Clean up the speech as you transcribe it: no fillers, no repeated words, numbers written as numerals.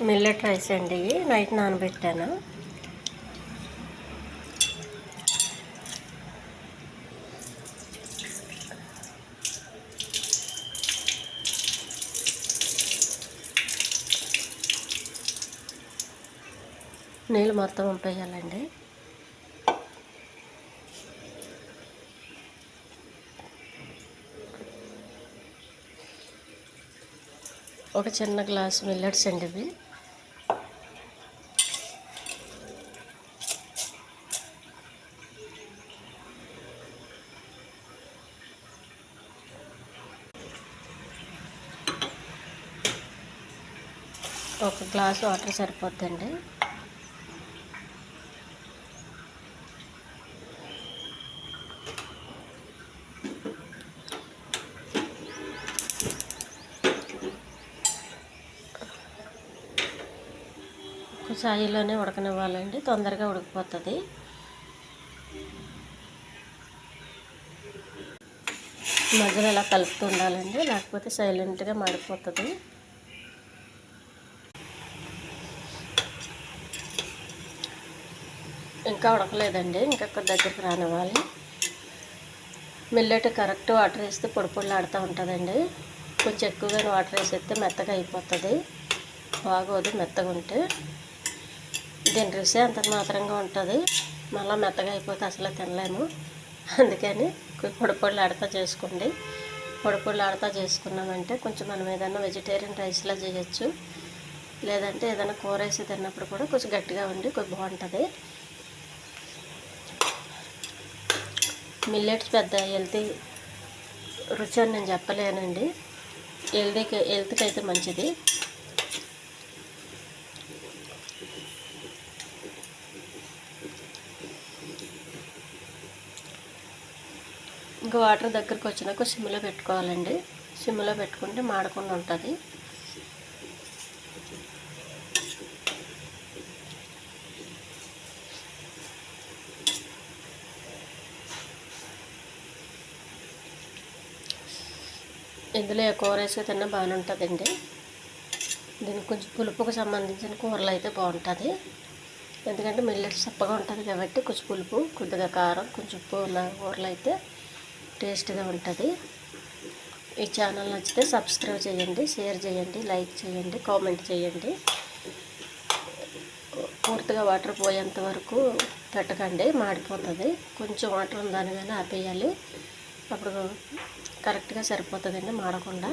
Millet rice అండి. Night నానబెట్టాను. నీళ్ళు మొత్తం వంపేయాలండి. ఒక చిన్న గ్లాస్ మిల్లెట్స్ అండి ఇవి. ఒక గ్లాస్ వాటర్ సరిపోద్దండి. సాయిలోనే ఉడకనివ్వాలండి, తొందరగా ఉడికిపోతుంది. మధ్యలో ఇలా కలుపుతూ ఉండాలండి, లేకపోతే సైలెంట్గా మాడిపోతుంది. ఇంకా ఉడకలేదండి, ఇంకా దగ్గరికి రానివ్వాలి. మిల్లెట్ కరెక్ట్ వాటర్ వేస్తే పొడి పొడిలాడుతూ ఉంటుందండి. కొంచెం ఎక్కువగా వాటర్ వేసేస్తే మెత్తగా అయిపోతుంది, బాగోదు మెత్తగా ఉంటే. దీని రుచి అంత మాత్రంగా ఉంటుంది, మళ్ళీ మెత్తగా అయిపోతే అసలు తినలేము. అందుకని పొడి పొడిలాడుతూ చేసుకోండి. పొడి పొడిలాడుతూ చేసుకున్నామంటే కొంచెం మనం ఏదైనా వెజిటేరియన్ రైస్లా చేయొచ్చు, లేదంటే ఏదైనా కూర వేసి తిన్నప్పుడు కూడా కొంచెం గట్టిగా ఉండి కొంచెం బాగుంటుంది. మిల్లెట్స్ పెద్ద హెల్తీ రుచి అని నేను చెప్పలేనండి, హెల్త్కి అయితే మంచిది. ఇంకా వాటర్ దగ్గరికి వచ్చినాక సిమ్లో పెట్టుకోవాలండి. సిమ్లో పెట్టుకుంటే మాడకుండా ఉంటుంది. ఇందులో కూర వేసి తిన్నా బాగానే ఉంటుందండి. దీనికి కొంచెం పులుపుకు సంబంధించిన కూరలు అయితే బాగుంటుంది, ఎందుకంటే మిల్లెట్ చప్పగా ఉంటుంది కాబట్టి కొంచెం పులుపు, కొద్దిగా కారం, కొంచెం ఉప్పు ఉన్న కూరలు అయితే టేస్ట్గా ఉంటుంది. ఈ ఛానల్ నచ్చితే సబ్స్క్రైబ్ చేయండి, షేర్ చేయండి, లైక్ చేయండి, కామెంట్ చేయండి. పూర్తిగా వాటర్ పోయేంత వరకు పెట్టకండి, మాడిపోతుంది. కొంచెం వాటర్ ఉందని కానీ ఆపేయాలి, అప్పుడు కరెక్ట్గా సరిపోతుందండి, మాడకుండా.